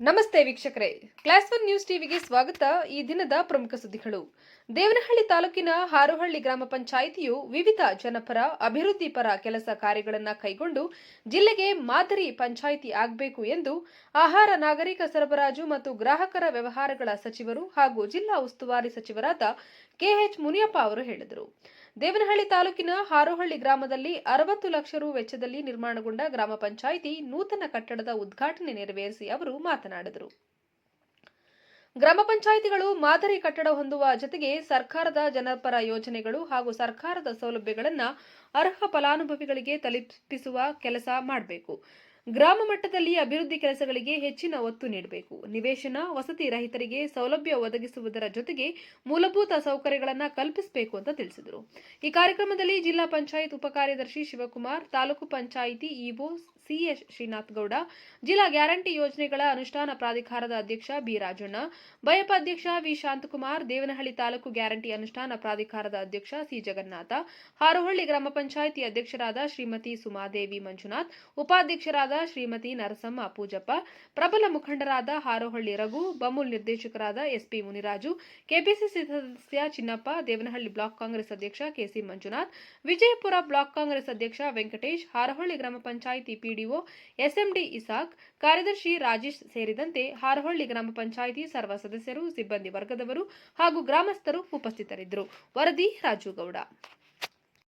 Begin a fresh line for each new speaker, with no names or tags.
ನಮಸ್ತೆ ವೀಕ್ಷಕರೇ, class 1 news ಟಿವಿಗೆ ಸ್ವಾಗತ. ಈ ದಿನದ ಪ್ರಮುಖ ಸುದ್ದಿಗಳು. ದೇವನಹಳ್ಳಿ ತಾಲೂಕಿನ ಹಾರೋಹಳ್ಳಿ ಗ್ರಾಮ ಪಂಚಾಯಿತಿಯು ವಿವಿಧ ಜನಪರ ಅಭಿವೃದ್ಧಿ ಪರ ಕೆಲಸ ಕಾರ್ಯಗಳನ್ನು ಕೈಗೊಂಡು ಜಿಲ್ಲೆಗೆ ಮಾದರಿ ಪಂಚಾಯಿತಿ ಆಗಬೇಕು ಎಂದು ಆಹಾರ, ನಾಗರಿಕ ಸರಬರಾಜು ಮತ್ತು ಗ್ರಾಹಕರ ವ್ಯವಹಾರಗಳ ಸಚಿವರು ಹಾಗೂ ಜಿಲ್ಲಾ ಉಸ್ತುವಾರಿ ಸಚಿವರಾದ ಕೆಎಚ್ ಮುನಿಯಪ್ಪ ಅವರು ಹೇಳಿದರು. ದೇವನಹಳ್ಳಿ ತಾಲೂಕಿನ ಹಾರೋಹಳ್ಳಿ ಗ್ರಾಮದಲ್ಲಿ 60 ಲಕ್ಷ ರು ವೆಚ್ಚದಲ್ಲಿ ನಿರ್ಮಾಣಗೊಂಡ ಗ್ರಾಮ ಪಂಚಾಯಿತಿ ನೂತನ ಕಟ್ಟಡದ ಉದ್ಘಾಟನೆ ನೆರವೇರಿಸಿ ಅವರು ಮಾತನಾಡಿದರು. ಗ್ರಾಮ ಪಂಚಾಯಿತಿಗಳು ಮಾದರಿ ಕಟ್ಟಡ ಹೊಂದುವ ಜೊತೆಗೆ ಸರ್ಕಾರದ ಜನಪರ ಯೋಜನೆಗಳು ಹಾಗೂ ಸರ್ಕಾರದ ಸೌಲಭ್ಯಗಳನ್ನು ಅರ್ಹ ಫಲಾನುಭವಿಗಳಿಗೆ ತಲುಪಿಸುವ ಕೆಲಸ ಮಾಡಬೇಕು. ಗ್ರಾಮ ಮಟ್ಟದಲ್ಲಿ ಅಭಿವೃದ್ಧಿ ಕೆಲಸಗಳಿಗೆ ಹೆಚ್ಚಿನ ಒತ್ತು ನೀಡಬೇಕು. ನಿವೇಶನ, ವಸತಿ ರಹಿತರಿಗೆ ಸೌಲಭ್ಯ ಒದಗಿಸುವುದರ ಜೊತೆಗೆ ಮೂಲಭೂತ ಸೌಕರ್ಯಗಳನ್ನು ಕಲ್ಪಿಸಬೇಕು ಅಂತ ತಿಳಿಸಿದರು. ಈ ಕಾರ್ಯಕ್ರಮದಲ್ಲಿ ಜಿಲ್ಲಾ ಪಂಚಾಯತ್ ಉಪ ಕಾರ್ಯದರ್ಶಿ ಶಿವಕುಮಾರ್, ತಾಲೂಕು ಪಂಚಾಯಿತಿ ಇಒ ಸಿಎಸ್ ಶ್ರೀನಾಥ್ ಗೌಡ, ಜಿಲ್ಲಾ ಗ್ಯಾರಂಟಿ ಯೋಜನೆಗಳ ಅನುಷ್ಠಾನ ಪ್ರಾಧಿಕಾರದ ಅಧ್ಯಕ್ಷ ಬಿ ರಾಜಣ್ಣ, ಬಯಪ ಅಧ್ಯಕ್ಷ ವಿ ಶಾಂತಕುಮಾರ್, ದೇವನಹಳ್ಳಿ ತಾಲೂಕು ಗ್ಯಾರಂಟಿ ಅನುಷ್ಠಾನ ಪ್ರಾಧಿಕಾರದ ಅಧ್ಯಕ್ಷ ಸಿ ಜಗನ್ನಾಥ, ಹಾರೋಹಳ್ಳಿ ಗ್ರಾಮ ಪಂಚಾಯಿತಿ ಅಧ್ಯಕ್ಷರಾದ ಶ್ರೀಮತಿ ಸುಮಾದೇವಿ ಮಂಜುನಾಥ್, ಉಪಾಧ್ಯಕ್ಷರಾದ ಶ್ರೀಮತಿ ನರಸಮ್ಮ ಪೂಜಪ್ಪ, ಪ್ರಬಲ ಮುಖಂಡರಾದ ಹಾರೋಹಳ್ಳಿ ರಘು, ಬಮೂಲ್ ನಿರ್ದೇಶಕರಾದ ಎಸ್ಪಿ ಮುನಿರಾಜು, ಕೆಪಿಸಿಸಿ ಸದಸ್ಯ ಚಿನ್ನಪ್ಪ, ದೇವನಹಳ್ಳಿ ಬ್ಲಾಕ್ ಕಾಂಗ್ರೆಸ್ ಅಧ್ಯಕ್ಷ ಕೆಸಿ ಮಂಜುನಾಥ್, ವಿಜಯಪುರ ಬ್ಲಾಕ್ ಕಾಂಗ್ರೆಸ್ ಅಧ್ಯಕ್ಷ ವೆಂಕಟೇಶ್, ಹಾರೋಹಳ್ಳಿ ಗ್ರಾಮ ಪಂಚಾಯಿತಿ ಪಿಡಿಒ ಎಸ್ಎಂಡಿ ಇಸಾಕ್, ಕಾರ್ಯದರ್ಶಿ ರಾಜೇಶ್ ಸೇರಿದಂತೆ ಹಾರೋಹಳ್ಳಿ ಗ್ರಾಮ ಪಂಚಾಯಿತಿ ಸರ್ವ ಸದಸ್ಯರು, ಸಿಬ್ಬಂದಿ ವರ್ಗದವರು ಹಾಗೂ ಗ್ರಾಮಸ್ಥರು ಉಪಸ್ಥಿತರಿದ್ದರು. ವರದಿ ರಾಜುಗೌಡ.